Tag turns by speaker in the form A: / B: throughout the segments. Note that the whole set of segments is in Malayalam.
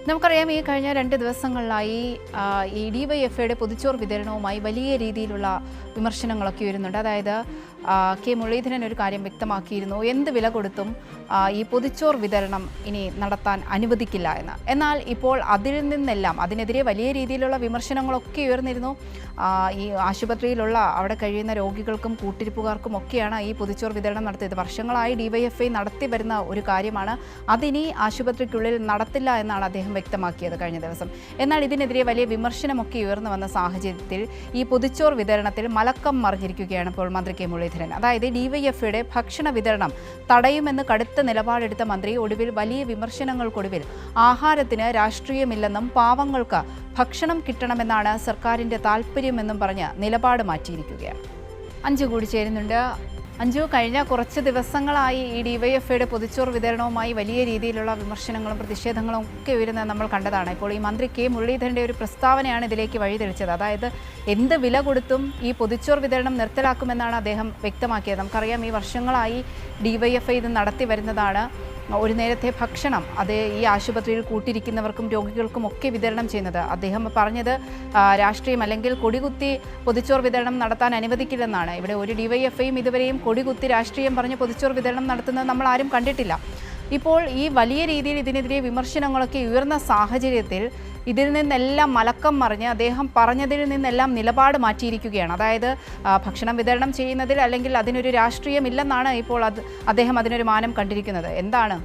A: നമുക്കറിയാം ഈ കഴിഞ്ഞ 2 ദിവസങ്ങളിലായി ഈ ഡിവൈഎഫ്ഐയുടെ പൊതിച്ചോർ വിതരണവുമായി വലിയ രീതിയിലുള്ള വിമർശനങ്ങളൊക്കെ വരുന്നുണ്ട്. അതായത് കെ മുരളീധരൻ ഒരു കാര്യം വ്യക്തമാക്കിയിരുന്നു, എന്ത് വില കൊടുത്തും ഈ പൊതിച്ചോർ വിതരണം ഇനി നടത്താൻ അനുവദിക്കില്ല എന്ന്. എന്നാൽ ഇപ്പോൾ അതിനെതിരെ വലിയ രീതിയിലുള്ള വിമർശനങ്ങളൊക്കെ ഉയർന്നിരുന്നു. ഈ ആശുപത്രിയിലുള്ള അവിടെ കഴിയുന്ന രോഗികൾക്കും കൂട്ടിരിപ്പുകാർക്കും ഒക്കെയാണ് ഈ പൊതിച്ചോർ വിതരണം നടത്തിയത്. വർഷങ്ങളായി ഡിവൈഎഫ്ഐ നടത്തി വരുന്ന ഒരു കാര്യമാണ്. അതിനി ആശുപത്രിക്കുള്ളിൽ നടത്തില്ല എന്നാണ് അദ്ദേഹം വ്യക്തമാക്കിയത് കഴിഞ്ഞ ദിവസം. എന്നാൽ ഇതിനെതിരെ വലിയ വിമർശനമൊക്കെ ഉയർന്നു വന്ന സാഹചര്യത്തിൽ ഈ പൊതിച്ചോർ വിതരണത്തിൽ മലക്കം മറിഞ്ഞിരിക്കുകയാണ് ഇപ്പോൾ മന്ത്രി കെ മുരളീധരൻ. അതായത് ഡിവൈഎഫ്ഐയുടെ ഭക്ഷണ വിതരണം തടയുമെന്ന് കടുത്ത നിലപാടെടുത്ത മന്ത്രി ഒടുവിൽ വലിയ വിമർശനങ്ങൾക്കൊടുവിൽ ആഹാരത്തിന് രാഷ്ട്രീയമില്ലെന്നും പാവങ്ങൾക്ക് ഭക്ഷണം കിട്ടണമെന്നാണ് സർക്കാരിൻ്റെ താല്പര്യമെന്നും പറഞ്ഞ് നിലപാട് മാറ്റിയിരിക്കുകയാണ്. അഞ്ജു കൂടി ചേരുന്നുണ്ട്. അഞ്ജു, കഴിഞ്ഞ കുറച്ച് ദിവസങ്ങളായി ഈ ഡിവൈഎഫ്ഐയുടെ പൊതിച്ചോർ വിതരണവുമായി വലിയ രീതിയിലുള്ള വിമർശനങ്ങളും പ്രതിഷേധങ്ങളും ഒക്കെ ഉയരുന്നത് നമ്മൾ കണ്ടതാണ്. ഇപ്പോൾ ഈ മന്ത്രി കെ മുരളീധരൻ്റെ ഒരു പ്രസ്താവനയാണ് ഇതിലേക്ക് വഴിതെളിച്ചത്. അതായത് എന്ത് വില കൊടുത്തും ഈ പൊതിച്ചോർ വിതരണം നിർത്തലാക്കുമെന്നാണ് അദ്ദേഹം വ്യക്തമാക്കിയത്. നമുക്കറിയാം ഈ വർഷങ്ങളായി ഡിവൈഎഫ്ഐ ഇത് നടത്തി വരുന്നതാണ്. ഒരു നേരത്തെ ഭക്ഷണം അത് ഈ ആശുപത്രിയിൽ കൂട്ടിരിക്കുന്നവർക്കും രോഗികൾക്കും ഒക്കെ വിതരണം ചെയ്യുന്നത്. അദ്ദേഹം പറഞ്ഞത് രാഷ്ട്രീയം അല്ലെങ്കിൽ കൊടികുത്തി പൊതിച്ചോർ വിതരണം നടത്താൻ അനുവദിക്കില്ലെന്നാണ്. ഇവിടെ ഒരു ഡിവൈഎഫ്ഐയും ഇതുവരെയും കൊടികുത്തി രാഷ്ട്രീയം പറഞ്ഞ് പൊതിച്ചോർ വിതരണം നടത്തുന്നത് നമ്മൾ ആരും കണ്ടിട്ടില്ല. ഇപ്പോൾ ഈ വലിയ രീതിയിൽ ഇതിനെതിരെ വിമർശനങ്ങളൊക്കെ ഉയർന്ന സാഹചര്യത്തിൽ ഇതിൽ നിന്നെല്ലാം മലക്കം മറിഞ്ഞ് അദ്ദേഹം പറഞ്ഞതിൽ നിന്നെല്ലാം നിലപാട് മാറ്റിയിരിക്കുകയാണ്. അതായത് ഭക്ഷണം വിതരണം ചെയ്യുന്നതിൽ അല്ലെങ്കിൽ അതിനൊരു രാഷ്ട്രീയമില്ലെന്നാണ് ഇപ്പോൾ അദ്ദേഹം അതിനൊരു മാനം കണ്ടിരിക്കുന്നത്. എന്താണ്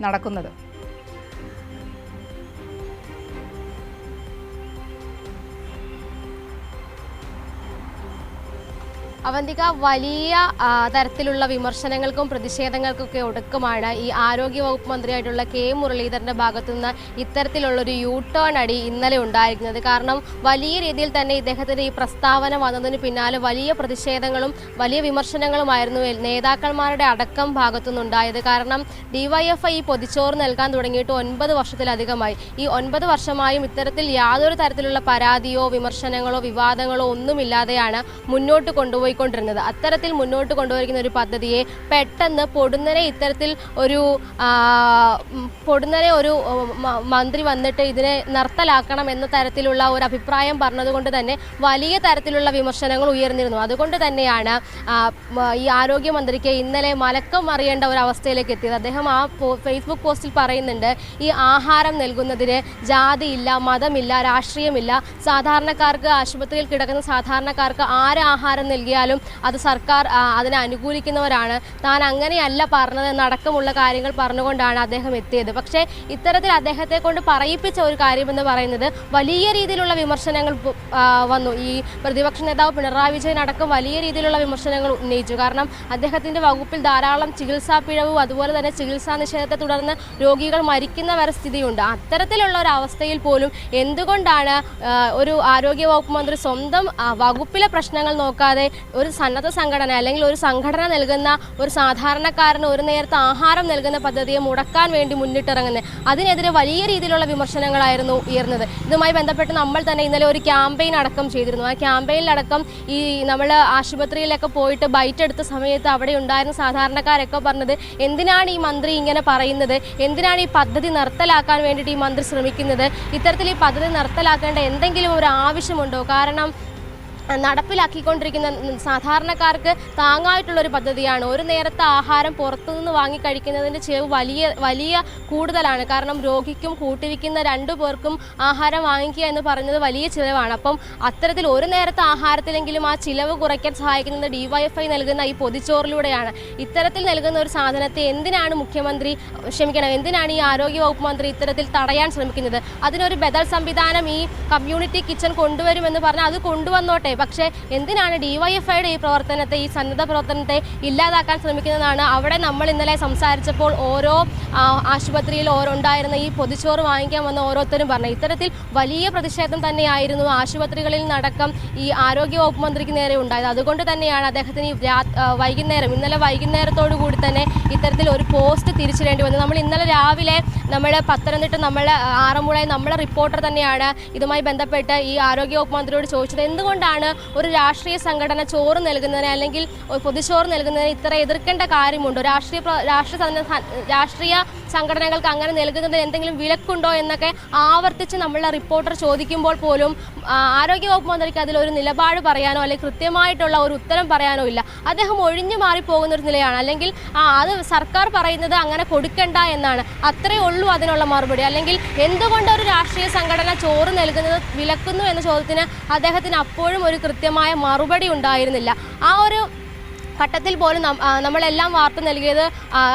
A: നടക്കുന്നത്?
B: അവന്തിക, വലിയ തരത്തിലുള്ള വിമർശനങ്ങൾക്കും പ്രതിഷേധങ്ങൾക്കൊക്കെ ഒടുക്കമാണ് ഈ ആരോഗ്യവകുപ്പ് മന്ത്രിയായിട്ടുള്ള കെ മുരളീധരൻ്റെ ഭാഗത്തുനിന്ന് ഇത്തരത്തിലുള്ളൊരു യു ടേൺ അടി ഇന്നലെ ഉണ്ടായിരിക്കുന്നത്. കാരണം വലിയ രീതിയിൽ തന്നെ ഇദ്ദേഹത്തിൻ്റെ ഈ പ്രസ്താവന വന്നതിന് പിന്നാലെ വലിയ പ്രതിഷേധങ്ങളും വലിയ വിമർശനങ്ങളുമായിരുന്നു നേതാക്കന്മാരുടെ അടക്കം ഭാഗത്തുനിന്നുണ്ടായത്. കാരണം ഡിവൈഎഫ്ഐ ഈ പൊതിച്ചോറ് നൽകാൻ തുടങ്ങിയിട്ട് 9 വർഷത്തിലധികമായി. ഈ 9 വർഷമായും ഇത്തരത്തിൽ യാതൊരു തരത്തിലുള്ള പരാതിയോ വിമർശനങ്ങളോ വിവാദങ്ങളോ ഒന്നുമില്ലാതെയാണ് മുന്നോട്ട് കൊണ്ടുപോയി ിരുന്നത്. അത്തരത്തിൽ മുന്നോട്ട് കൊണ്ടുപോയിരിക്കുന്ന ഒരു പദ്ധതിയെ പെട്ടെന്ന് പൊടുന്നനെ ഇത്തരത്തിൽ ഒരു മന്ത്രി വന്നിട്ട് ഇതിനെ നിർത്തലാക്കണം എന്ന തരത്തിലുള്ള ഒരു അഭിപ്രായം പറഞ്ഞതുകൊണ്ട് തന്നെ വലിയ തരത്തിലുള്ള വിമർശനങ്ങൾ ഉയർന്നിരുന്നു. അതുകൊണ്ട് തന്നെയാണ് ഈ ആരോഗ്യമന്ത്രിക്ക് ഇന്നലെ മലക്കം അറിയേണ്ട ഒരു അവസ്ഥയിലേക്ക് എത്തിയത്. അദ്ദേഹം ആ ഫേസ്ബുക്ക് പോസ്റ്റിൽ പറയുന്നുണ്ട്, ഈ ആഹാരം നൽകുന്നതിന് ജാതിയില്ല, മതമില്ല, രാഷ്ട്രീയമില്ല. സാധാരണക്കാർക്ക്, ആശുപത്രിയിൽ കിടക്കുന്ന സാധാരണക്കാർക്ക് ആര് ആഹാരം നൽകിയാലും അത് സർക്കാർ അതിനെ അനുകൂലിക്കുന്നവരാണ്. താൻ അങ്ങനെയല്ല പറഞ്ഞതെന്നടക്കമുള്ള കാര്യങ്ങൾ പറഞ്ഞുകൊണ്ടാണ് അദ്ദേഹം എത്തിയത്. പക്ഷേ ഇത്തരത്തിൽ അദ്ദേഹത്തെ കൊണ്ട് പറയിപ്പിച്ച ഒരു കാര്യമെന്ന് പറയുന്നത് വലിയ രീതിയിലുള്ള വിമർശനങ്ങൾ വന്നു. ഈ പ്രതിപക്ഷ നേതാവ് പിണറായി വിജയൻ അടക്കം വലിയ രീതിയിലുള്ള വിമർശനങ്ങൾ ഉന്നയിച്ചു. കാരണം അദ്ദേഹത്തിൻ്റെ വകുപ്പിൽ ധാരാളം ചികിത്സാ പിഴവും അതുപോലെ തന്നെ ചികിത്സാ നിഷേധത്തെ തുടർന്ന് രോഗികൾ മരിക്കുന്ന വരെ സ്ഥിതിയുണ്ട്. അത്തരത്തിലുള്ള ഒരു അവസ്ഥയിൽ പോലും എന്തുകൊണ്ടാണ് ഒരു ആരോഗ്യവകുപ്പ് മന്ത്രി സ്വന്തം വകുപ്പിലെ പ്രശ്നങ്ങൾ നോക്കാതെ ഒരു സന്നദ്ധ സംഘടന അല്ലെങ്കിൽ ഒരു സംഘടന നൽകുന്ന ഒരു സാധാരണക്കാരന് ഒരു നേരത്തെ ആഹാരം നൽകുന്ന പദ്ധതിയെ മുടക്കാൻ വേണ്ടി മുന്നിട്ടിറങ്ങുന്നത്? അതിനെതിരെ വലിയ രീതിയിലുള്ള വിമർശനങ്ങളായിരുന്നു ഉയർന്നത്. ഇതുമായി ബന്ധപ്പെട്ട് നമ്മൾ തന്നെ ഇന്നലെ ഒരു ക്യാമ്പയിൻ അടക്കം ചെയ്തിരുന്നു. ആ ക്യാമ്പയിനിലടക്കം ഈ നമ്മൾ ആശുപത്രിയിലൊക്കെ പോയിട്ട് ബൈറ്റ് എടുത്ത സമയത്ത് അവിടെ ഉണ്ടായിരുന്ന സാധാരണക്കാരൊക്കെ പറഞ്ഞത്, എന്തിനാണ് ഈ മന്ത്രി ഇങ്ങനെ പറയുന്നത്, എന്തിനാണ് ഈ പദ്ധതി നിർത്തലാക്കാൻ വേണ്ടിയിട്ട് ഈ മന്ത്രി ശ്രമിക്കുന്നത്, ഇത്തരത്തിൽ ഈ പദ്ധതി നിർത്തലാക്കേണ്ട എന്തെങ്കിലും ഒരു ആവശ്യമുണ്ടോ? കാരണം നടപ്പിലാക്കിക്കൊണ്ടിരിക്കുന്ന സാധാരണക്കാർക്ക് താങ്ങായിട്ടുള്ളൊരു പദ്ധതിയാണ്. ഒരു നേരത്തെ ആഹാരം പുറത്തുനിന്ന് വാങ്ങിക്കഴിക്കുന്നതിൻ്റെ ചിലവ് വലിയ കൂടുതലാണ്. കാരണം രോഗിക്കും കൂട്ടിരിക്കുന്ന 2 പേർക്കും ആഹാരം വാങ്ങിക്കുക എന്ന് പറയുന്നത് വലിയ ചിലവാണ്. അപ്പം അത്തരത്തിൽ ഒരു നേരത്തെ ആഹാരത്തിലെങ്കിലും ആ ചിലവ് കുറയ്ക്കാൻ സഹായിക്കുന്നത് ഡിവൈഎഫ്ഐ നൽകുന്ന ഈ പൊതിച്ചോറിലൂടെയാണ്. ഇത്തരത്തിൽ നൽകുന്ന ഒരു സാധനത്തെ എന്തിനാണ് എന്തിനാണ് ഈ ആരോഗ്യവകുപ്പ് മന്ത്രി ഇത്തരത്തിൽ തടയാൻ ശ്രമിക്കുന്നത്? അതിനൊരു ബദൽ സംവിധാനം ഈ കമ്മ്യൂണിറ്റി കിച്ചൺ കൊണ്ടുവരുമെന്ന് പറഞ്ഞാൽ അത് കൊണ്ടുവന്നോട്ടെ. പക്ഷേ എന്തിനാണ് ഡിവൈഎഫ്ഐയുടെ ഈ സന്നദ്ധ പ്രവർത്തനത്തെ ഇല്ലാതാക്കാൻ ശ്രമിക്കുന്നതാണ് അവിടെ നമ്മൾ ഇന്നലെ സംസാരിച്ചപ്പോൾ ഓരോ ആശുപത്രിയിൽ ഉണ്ടായിരുന്ന ഈ പൊതിച്ചോറ് വാങ്ങിക്കാൻ വന്ന ഓരോരുത്തരും പറഞ്ഞു. ഇത്തരത്തിൽ വലിയ പ്രതിഷേധം തന്നെയായിരുന്നു ആശുപത്രികളിൽ നടക്കം ഈ ആരോഗ്യവകുപ്പ് മന്ത്രിക്ക് നേരെ ഉണ്ടായത്. അതുകൊണ്ട് തന്നെയാണ് അദ്ദേഹത്തിന് ഇന്നലെ വൈകുന്നേരത്തോടു കൂടി തന്നെ ഇത്തരത്തിൽ ഒരു പോസ്റ്റ് തിരിച്ചിടേണ്ടി വന്നത്. നമ്മൾ ഇന്നലെ രാവിലെ പത്തനംതിട്ട ആറന്മുളയിൽ നമ്മളെ റിപ്പോർട്ടർ തന്നെയാണ് ഇതുമായി ബന്ധപ്പെട്ട് ഈ ആരോഗ്യവകുപ്പ് മന്ത്രിയോട് ചോദിച്ചത്, എന്തുകൊണ്ടാണ് ഒരു രാഷ്ട്രീയ സംഘടന ചോറ് നൽകുന്നതിന് അല്ലെങ്കിൽ പൊതുചോറ് നൽകുന്നതിന് ഇത്ര എതിർക്കേണ്ട കാര്യമുണ്ടോ? രാഷ്ട്രീയ സംഘടനകൾക്ക് അങ്ങനെ നൽകുന്നതിന് എന്തെങ്കിലും വിലക്കുണ്ടോ എന്നൊക്കെ ആവർത്തിച്ച് നമ്മളെ റിപ്പോർട്ടർ ചോദിക്കുമ്പോൾ പോലും ആരോഗ്യവകുപ്പ് മന്ത്രിക്ക് അതിലൊരു നിലപാട് പറയാനോ അല്ലെങ്കിൽ കൃത്യമായിട്ടുള്ള ഒരു ഉത്തരം പറയാനോ ഇല്ല. അദ്ദേഹം ഒഴിഞ്ഞു മാറിപ്പോകുന്ന ഒരു നിലയാണ്. അല്ലെങ്കിൽ അത് സർക്കാർ പറയുന്നത് അങ്ങനെ കൊടുക്കണ്ട എന്നാണ്, അത്രേ ഉള്ളൂ അതിനുള്ള മറുപടി. അല്ലെങ്കിൽ എന്തുകൊണ്ട് ഒരു രാഷ്ട്രീയ സംഘടന ചോറ് നൽകുന്നത് വിലക്കുന്നു എന്ന ചോദ്യത്തിന് അദ്ദേഹത്തിന് അപ്പോഴും ഒരു കൃത്യമായ മറുപടി ഉണ്ടായിരുന്നില്ല. ആ ഒരു ഘട്ടത്തിൽ പോലും നമ്മളെല്ലാം വാർത്ത നൽകിയത്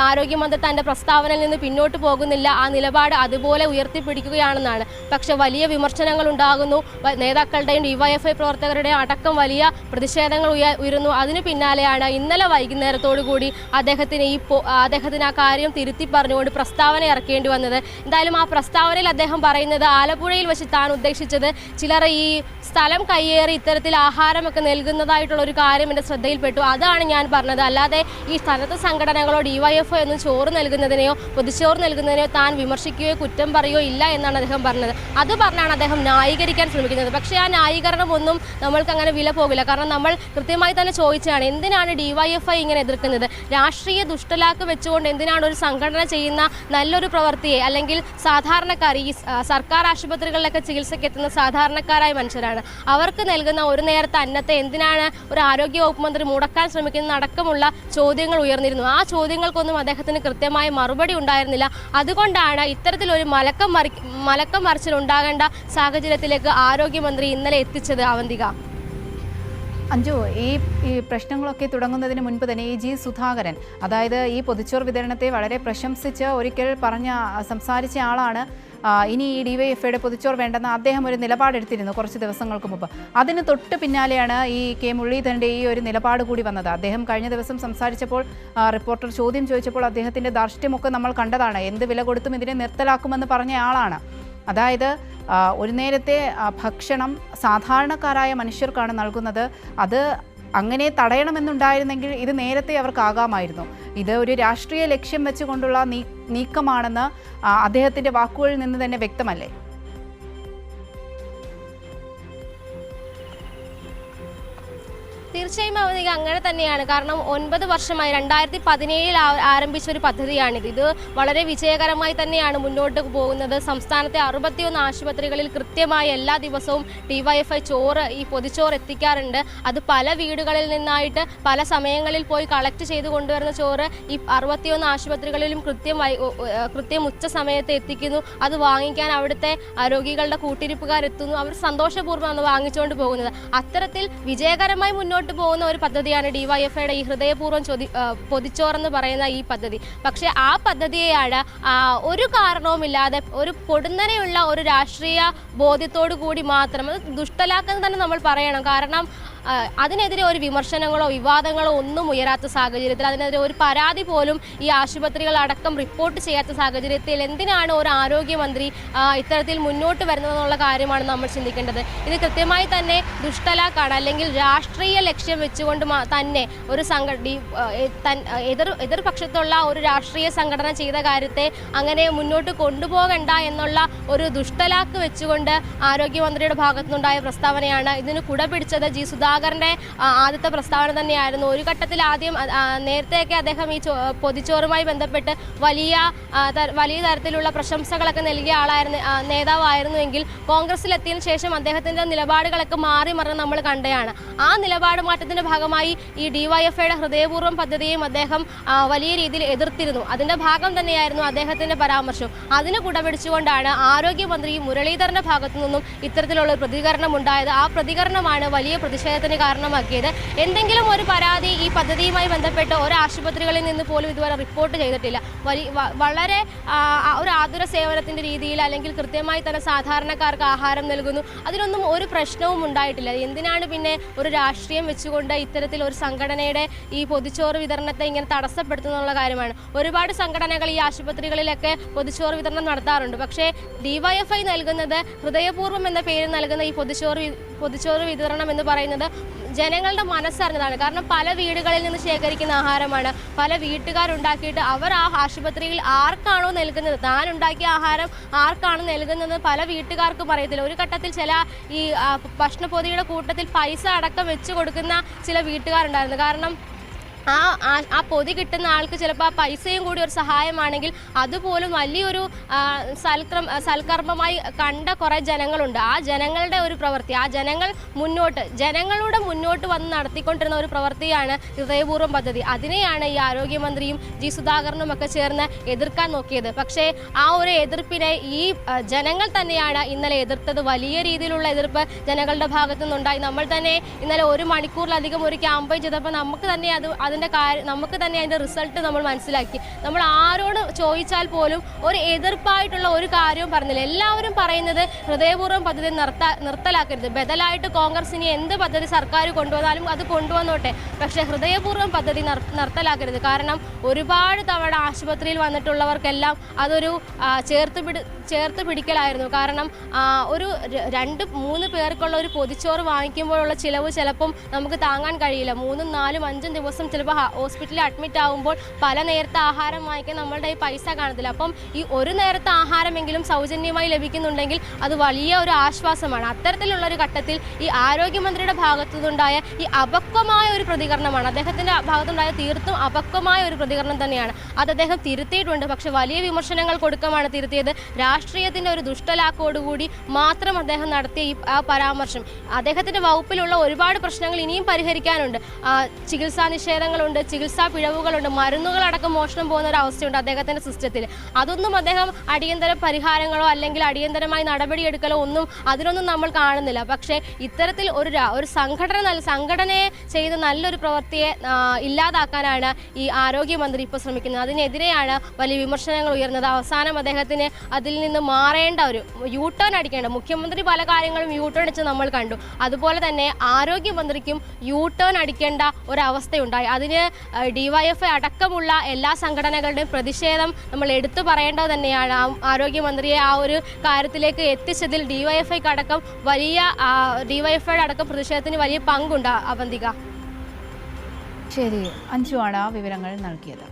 B: ആരോഗ്യമന്ത്രി തൻ്റെ പ്രസ്താവനയിൽ നിന്ന് പിന്നോട്ട് പോകുന്നില്ല, ആ നിലപാട് അതുപോലെ ഉയർത്തിപ്പിടിക്കുകയാണെന്നാണ്. പക്ഷേ വലിയ വിമർശനങ്ങൾ ഉണ്ടാകുന്നു, നേതാക്കളുടെയും ഡിവൈഎഫ്ഐ പ്രവർത്തകരുടെയും അടക്കം വലിയ പ്രതിഷേധങ്ങൾ ഉയരുന്നു. അതിന് പിന്നാലെയാണ് ഇന്നലെ വൈകുന്നേരത്തോടു കൂടി അദ്ദേഹത്തിന് ആ കാര്യം തിരുത്തി പറഞ്ഞുകൊണ്ട് പ്രസ്താവന ഇറക്കേണ്ടി വന്നത്. എന്തായാലും ആ പ്രസ്താവനയിൽ അദ്ദേഹം പറയുന്നത് ആലപ്പുഴയിൽ വെച്ച് താൻ ഉദ്ദേശിച്ചത് ചിലർ ഈ സ്ഥലം കയ്യേറി ഇത്തരത്തിൽ ആഹാരമൊക്കെ നൽകുന്നതായിട്ടുള്ള ഒരു കാര്യം എൻ്റെ ശ്രദ്ധയിൽപ്പെട്ടു, അതാണ് ഞാൻ പറഞ്ഞത്. അല്ലാതെ ഈ സ്ഥലത്തെ സംഘടനകളോ ഡിവൈഎഫ്ഐ ഒന്നും ചോറ് നൽകുന്നതിനെയോ പൊതിച്ചോറ് നൽകുന്നതിനെയോ താൻ വിമർശിക്കുകയോ കുറ്റം പറയുകയോ ഇല്ല എന്നാണ് അദ്ദേഹം പറഞ്ഞത്. അത് പറഞ്ഞാണ് അദ്ദേഹം ന്യായീകരിക്കാൻ ശ്രമിക്കുന്നത്. പക്ഷേ ആ ന്യായീകരണമൊന്നും നമ്മൾക്ക് അങ്ങനെ വില പോകില്ല. കാരണം നമ്മൾ കൃത്യമായി തന്നെ ചോദിച്ചാണ്, എന്തിനാണ് ഡിവൈഎഫ്ഐ ഇങ്ങനെ എതിർക്കുന്നത്? രാഷ്ട്രീയ ദുഷ്ടലാക്ക് വെച്ചുകൊണ്ട് എന്തിനാണ് ഒരു സംഘടന ചെയ്യുന്ന നല്ലൊരു പ്രവൃത്തിയെ, അല്ലെങ്കിൽ സാധാരണക്കാർ ഈ സർക്കാർ ആശുപത്രികളിലൊക്കെ ചികിത്സയ്ക്ക് എത്തുന്ന സാധാരണക്കാരായ മനുഷ്യരാണ്, അവർക്ക് നൽകുന്ന ഒരു നേരത്തെ അന്നത്തെ എന്തിനാണ് ഒരു ആരോഗ്യ വകുപ്പ് മന്ത്രി മുടക്കാൻ ശ്രമിക്കുന്നത് അടക്കമുള്ള ചോദ്യങ്ങൾ ഉയർന്നിരുന്നു. ആ ചോദ്യങ്ങൾക്കൊന്നും അദ്ദേഹത്തിന് കൃത്യമായ മറുപടി ഉണ്ടായിരുന്നില്ല. അതുകൊണ്ടാണ് ഇത്തരത്തിലൊരു മലക്കം മറിച്ചിൽ ഉണ്ടാകേണ്ട സാഹചര്യത്തിലേക്ക് ആരോഗ്യമന്ത്രി ഇന്നലെ എത്തിച്ചത്. അവന്തിക,
A: അഞ്ജു, ഈ പ്രശ്നങ്ങളൊക്കെ തുടങ്ങുന്നതിന് മുൻപ് തന്നെ ഈ ജി സുധാകരൻ, അതായത് ഈ പൊതിച്ചോറ് വിതരണത്തെ വളരെ പ്രശംസിച്ച് ഒരിക്കൽ സംസാരിച്ച ആളാണ്. ഇനി ഈ ഡിവൈഎഫ്ഐയുടെ പൊതിച്ചോറ് വേണ്ടെന്ന് അദ്ദേഹം ഒരു നിലപാടെടുത്തിരുന്നു കുറച്ച് ദിവസങ്ങൾക്ക് മുമ്പ്. അതിന് തൊട്ട് പിന്നാലെയാണ് ഈ കെ മുരളീധരൻ്റെ ഈ ഒരു നിലപാട് കൂടി വന്നത്. അദ്ദേഹം കഴിഞ്ഞ ദിവസം സംസാരിച്ചപ്പോൾ റിപ്പോർട്ടർ ചോദ്യം ചോദിച്ചപ്പോൾ അദ്ദേഹത്തിൻ്റെ ധാർഷ്ട്യമൊക്കെ നമ്മൾ കണ്ടതാണ്. എന്ത് വില കൊടുത്തും ഇതിനെ നിർത്തലാക്കുമെന്ന് പറഞ്ഞ ആളാണ്. അതായത് ഒരു നേരത്തെ ഭക്ഷണം സാധാരണക്കാരായ മനുഷ്യർക്കാണ് നൽകുന്നത്. അത് അങ്ങനെ തടയണമെന്നുണ്ടായിരുന്നെങ്കിൽ ഇത് നേരത്തെ അവർക്കാകാമായിരുന്നു. ഇത് ഒരു രാഷ്ട്രീയ ലക്ഷ്യം വെച്ചുകൊണ്ടുള്ള നീക്കമാണെന്ന് അദ്ദേഹത്തിൻ്റെ വാക്കുകളിൽ നിന്ന് തന്നെ വ്യക്തമല്ലേ?
B: തീർച്ചയായും അവധിക അങ്ങനെ തന്നെയാണ്. കാരണം 9 വർഷമായി 2017 ആരംഭിച്ച ഒരു പദ്ധതിയാണിത്. ഇത് വളരെ വിജയകരമായി തന്നെയാണ് മുന്നോട്ട് പോകുന്നത്. സംസ്ഥാനത്തെ 61 ആശുപത്രികളിൽ കൃത്യമായി എല്ലാ ദിവസവും ഡിവൈഎഫ്ഐ ഈ പൊതിച്ചോറ് എത്തിക്കാറുണ്ട്. അത് പല വീടുകളിൽ നിന്നായിട്ട് പല സമയങ്ങളിൽ പോയി കളക്ട് ചെയ്ത് കൊണ്ടുവരുന്ന ചോറ് ഈ 61 ആശുപത്രികളിലും കൃത്യം ഉച്ച സമയത്ത് എത്തിക്കുന്നു. അത് വാങ്ങിക്കാൻ അവിടുത്തെ രോഗികളുടെ കൂട്ടിരിപ്പുകാരെത്തുന്നു. അവർ സന്തോഷപൂർവ്വമാണ് വാങ്ങിച്ചുകൊണ്ട് പോകുന്നത്. അത്തരത്തിൽ വിജയകരമായി മുന്നോട്ട് പോകുന്ന ഒരു പദ്ധതിയാണ് ഡിവൈഎഫ്ഐയുടെ ഈ ഹൃദയപൂർവ്വം പൊതിച്ചോറെന്ന് പറയുന്ന ഈ പദ്ധതി. പക്ഷേ ആ പദ്ധതിയെയാണ് ഒരു കാരണവുമില്ലാതെ ഒരു പൊടുന്നനെയുള്ള ഒരു രാഷ്ട്രീയ ബോധ്യത്തോടു കൂടി മാത്രം, അത് ദുഷ്ടലാക്കെന്ന് തന്നെ നമ്മൾ പറയണം. കാരണം അതിനെതിരെ ഒരു വിമർശനങ്ങളോ വിവാദങ്ങളോ ഒന്നും ഉയരാത്ത സാഹചര്യത്തിൽ, അതിനെതിരെ ഒരു പരാതി പോലും ഈ ആശുപത്രികളടക്കം റിപ്പോർട്ട് ചെയ്യാത്ത സാഹചര്യത്തിൽ എന്തിനാണ് ഒരു ആരോഗ്യമന്ത്രി ഇത്തരത്തിൽ മുന്നോട്ട് വരുന്നതെന്നുള്ള കാര്യമാണ് നമ്മൾ ചിന്തിക്കേണ്ടത്. ഇത് കൃത്യമായി തന്നെ ദുഷ്ടലാക്കാണ്. അല്ലെങ്കിൽ രാഷ്ട്രീയ ലക്ഷ്യം വെച്ചുകൊണ്ട് തന്നെ ഒരു എതിർപക്ഷത്തുള്ള ഒരു രാഷ്ട്രീയ സംഘടന ചെയ്ത കാര്യത്തെ അങ്ങനെ മുന്നോട്ട് കൊണ്ടുപോകണ്ട എന്നുള്ള ഒരു ദുഷ്ടലാക്ക് വെച്ചുകൊണ്ട് ആരോഗ്യമന്ത്രിയുടെ ഭാഗത്തുനിന്നുണ്ടായ പ്രസ്താവനയാണ്. ഇതിന് കുടപിടിച്ചത് ജി സുധാകരൻ്റെ ആദ്യത്തെ പ്രസ്താവന തന്നെയായിരുന്നു. ഒരു ഘട്ടത്തിൽ നേരത്തെയൊക്കെ അദ്ദേഹം ഈ പൊതിച്ചോറുമായി ബന്ധപ്പെട്ട് വലിയ തരത്തിലുള്ള പ്രശംസകളൊക്കെ നൽകിയ നേതാവായിരുന്നുവെങ്കിൽ കോൺഗ്രസിലെത്തിയതിനു ശേഷം അദ്ദേഹത്തിൻ്റെ നിലപാടുകളൊക്കെ മാറി മറിഞ്ഞ് നമ്മൾ കണ്ടതാണ്. ആ നിലപാട് മാറ്റത്തിൻ്റെ ഭാഗമായി ഈ ഡിവൈഎഫ്ഐയുടെ ഹൃദയപൂർവ്വം പദ്ധതിയും അദ്ദേഹം വലിയ രീതിയിൽ എതിർത്തിരുന്നു. അതിൻ്റെ ഭാഗം തന്നെയായിരുന്നു അദ്ദേഹത്തിൻ്റെ പരാമർശം. അതിന് കുടപിടിച്ചുകൊണ്ടാണ് ആരോഗ്യമന്ത്രി മുരളീധരൻ്റെ ഭാഗത്തു നിന്നും ഇത്തരത്തിലുള്ള പ്രതികരണം ഉണ്ടായത്. ആ പ്രതികരണമാണ് വലിയ പ്രതിഷേധത്തിന് കാരണമാക്കിയത്. എന്തെങ്കിലും ഒരു പരാതി ഈ പദ്ധതിയുമായി ബന്ധപ്പെട്ട് ഒരു ആശുപത്രികളിൽ നിന്ന് പോലും ഇതുവരെ റിപ്പോർട്ട് ചെയ്തിട്ടില്ല. വളരെ ഒരു ആതുര സേവനത്തിൻ്റെ രീതിയിൽ അല്ലെങ്കിൽ കൃത്യമായി തന്നെ സാധാരണക്കാർക്ക് ആഹാരം നൽകുന്നു, അതിനൊന്നും ഒരു പ്രശ്നവും ഉണ്ടായിട്ടില്ല. എന്തിനാണ് പിന്നെ ഒരു രാഷ്ട്രീയം വെച്ചുകൊണ്ട് ഇത്തരത്തിൽ ഒരു സംഘടനയുടെ ഈ പൊതിച്ചോറ് വിതരണത്തെ ഇങ്ങനെ തടസ്സപ്പെടുത്തുന്നുള്ള കാര്യമാണ്. ഒരുപാട് സംഘടനകൾ ഈ ആശുപത്രികളിലൊക്കെ പൊതിച്ചോറ് വിതരണം നടത്താറുണ്ട്. പക്ഷേ ഡിവൈഎഫ്ഐ നൽകുന്നത് ഹൃദയപൂർവ്വം എന്ന പേരിൽ നൽകുന്ന ഈ പൊതിച്ചോറ് വിതരണം എന്ന് പറയുന്നത് ജനങ്ങളുടെ മനസ്സറിഞ്ഞതാണ്. കാരണം പല വീടുകളിൽ നിന്ന് ശേഖരിക്കുന്ന ആഹാരമാണ്. പല വീട്ടുകാരുണ്ടാക്കിയിട്ട് അവർ ആ ആശുപത്രിയിൽ ആർക്കാണോ നൽകുന്നത്, താൻ ഉണ്ടാക്കിയ ആഹാരം ആർക്കാണ് നൽകുന്നത് പല വീട്ടുകാർക്കും അറിയത്തില്ല. ഒരു ഘട്ടത്തിൽ ചില ഈ ഭക്ഷണപ്പൊതിയുടെ കൂട്ടത്തിൽ പൈസ അടക്കം വെച്ച് കൊടുക്കുന്ന ചില വീട്ടുകാരുണ്ടായിരുന്നു. കാരണം ആ പൊതി കിട്ടുന്ന ആൾക്ക് ചിലപ്പോൾ ആ പൈസയും കൂടി ഒരു സഹായമാണെങ്കിൽ അതുപോലും വലിയൊരു സൽക്കർമ്മമായി കണ്ട കുറേ ജനങ്ങളുണ്ട്. ആ ജനങ്ങളുടെ ഒരു പ്രവൃത്തി, ആ ജനങ്ങളുടെ മുന്നോട്ട് വന്ന് നടത്തിക്കൊണ്ടിരുന്ന ഒരു പ്രവൃത്തിയാണ് ഹൃദയപൂർവ്വം പദ്ധതി. അതിനെയാണ് ഈ ആരോഗ്യമന്ത്രിയും ജി സുധാകരനും ഒക്കെ ചേർന്ന് എതിർക്കാൻ നോക്കിയത്. പക്ഷേ ആ ഒരു എതിർപ്പിനെ ഈ ജനങ്ങൾ തന്നെയാണ് ഇന്നലെ എതിർത്തത്. വലിയ രീതിയിലുള്ള എതിർപ്പ് ജനങ്ങളുടെ ഭാഗത്തു നിന്നുണ്ടായി. നമ്മൾ തന്നെ ഇന്നലെ 1 മണിക്കൂറിലധികം ഒരു ക്യാമ്പയിൻ ചെയ്തപ്പോൾ നമുക്ക് തന്നെ അതിൻ്റെ റിസൾട്ട് നമ്മൾ മനസ്സിലാക്കി. നമ്മൾ ആരോട് ചോദിച്ചാൽ പോലും ഒരു എതിർപ്പായിട്ടുള്ള ഒരു കാര്യവും പറഞ്ഞില്ല. എല്ലാവരും പറയുന്നത് ഹൃദയപൂർവ്വം പദ്ധതി നിർത്തലാക്കരുത്, ബദലായിട്ട് കോൺഗ്രസ് ഇനി എന്ത് പദ്ധതി സർക്കാർ കൊണ്ടുവന്നാലും അത് കൊണ്ടുവന്നോട്ടെ, പക്ഷേ ഹൃദയപൂർവ്വം പദ്ധതി നിർത്തലാക്കരുത്. കാരണം ഒരുപാട് തവണ ആശുപത്രിയിൽ വന്നിട്ടുള്ളവർക്കെല്ലാം അതൊരു ചേർത്ത് പിടിക്കലായിരുന്നു. കാരണം ഒരു 2-3 പേർക്കുള്ള ഒരു പൊതിച്ചോറ് വാങ്ങിക്കുമ്പോഴുള്ള ചിലവ് ചിലപ്പം നമുക്ക് താങ്ങാൻ കഴിയില്ല. 3, 4, 5 ദിവസം ചിലപ്പോൾ ഹോസ്പിറ്റലിൽ അഡ്മിറ്റ് ആകുമ്പോൾ പല നേരത്തെ ആഹാരം വാങ്ങിക്കാൻ നമ്മളുടെ ഈ പൈസ കാണത്തില്ല. അപ്പം ഈ ഒരു നേരത്തെ ആഹാരമെങ്കിലും സൗജന്യമായി ലഭിക്കുന്നുണ്ടെങ്കിൽ അത് വലിയ ഒരു ആശ്വാസമാണ്. അത്തരത്തിലുള്ളൊരു ഘട്ടത്തിൽ ഈ ആരോഗ്യമന്ത്രിയുടെ ഭാഗത്തുനിന്നുണ്ടായ ഈ അപക്വമായ ഒരു പ്രതികരണമാണ്, അദ്ദേഹത്തിൻ്റെ ഭാഗത്തുണ്ടായ തീർത്തും അപക്വമായ ഒരു പ്രതികരണം തന്നെയാണ്. അത് അദ്ദേഹം തിരുത്തിയിട്ടുണ്ട്. പക്ഷെ വലിയ വിമർശനങ്ങൾ കൊടുക്കമാണ് തിരുത്തിയത്. രാഷ്ട്രീയത്തിൻ്റെ ഒരു ദുഷ്ടലാക്കോടുകൂടി മാത്രം അദ്ദേഹം നടത്തിയ ഈ പരാമർശം, അദ്ദേഹത്തിൻ്റെ വകുപ്പിലുള്ള ഒരുപാട് പ്രശ്നങ്ങൾ ഇനിയും പരിഹരിക്കാനുണ്ട്. ചികിത്സാ നിഷേധങ്ങളുണ്ട്, ചികിത്സാ പിഴവുകളുണ്ട്, മരുന്നുകളടക്കം മോഷണം പോകുന്ന ഒരു അവസ്ഥയുണ്ട് അദ്ദേഹത്തിൻ്റെ സിസ്റ്റത്തിൽ. അതൊന്നും അദ്ദേഹം അടിയന്തര പരിഹാരങ്ങളോ അല്ലെങ്കിൽ അടിയന്തരമായി നടപടിയെടുക്കലോ അതിനൊന്നും നമ്മൾ കാണുന്നില്ല. പക്ഷേ ഇത്തരത്തിൽ ഒരു സംഘടനയെ ചെയ്ത നല്ലൊരു പ്രവൃത്തിയെ ഇല്ലാതാക്കാനാണ് ഈ ആരോഗ്യമന്ത്രി ഇപ്പോൾ ശ്രമിക്കുന്നത്. അതിനെതിരെയാണ് വലിയ വിമർശനങ്ങൾ ഉയർന്നത്. അവസാനം അദ്ദേഹത്തിന് അതിൽ നിന്ന് മാറേണ്ട ഒരു യൂട്ടേൺ അടിക്കേണ്ട, മുഖ്യമന്ത്രി പല കാര്യങ്ങളും യൂട്ടേൺ അടിച്ച് നമ്മൾ കണ്ടു, അതുപോലെ തന്നെ ആരോഗ്യമന്ത്രിക്കും യൂട്ടേൺ അടിക്കേണ്ട ഒരവസ്ഥയുണ്ടായി. അതിന് DYFI അടക്കമുള്ള എല്ലാ സംഘടനകളുടെയും പ്രതിഷേധം നമ്മൾ എടുത്തു പറയേണ്ടത് തന്നെയാണ്. ആരോഗ്യമന്ത്രിയെ ആ ഒരു കാര്യത്തിലേക്ക് എത്തിച്ചതിൽ DYFIയുടെ അടക്കം പ്രതിഷേധത്തിന് വലിയ പങ്കുണ്ട്. അവന്തിക.
A: ശരി, അഞ്ജുവാണ് വിവരങ്ങൾ നൽകിയത്.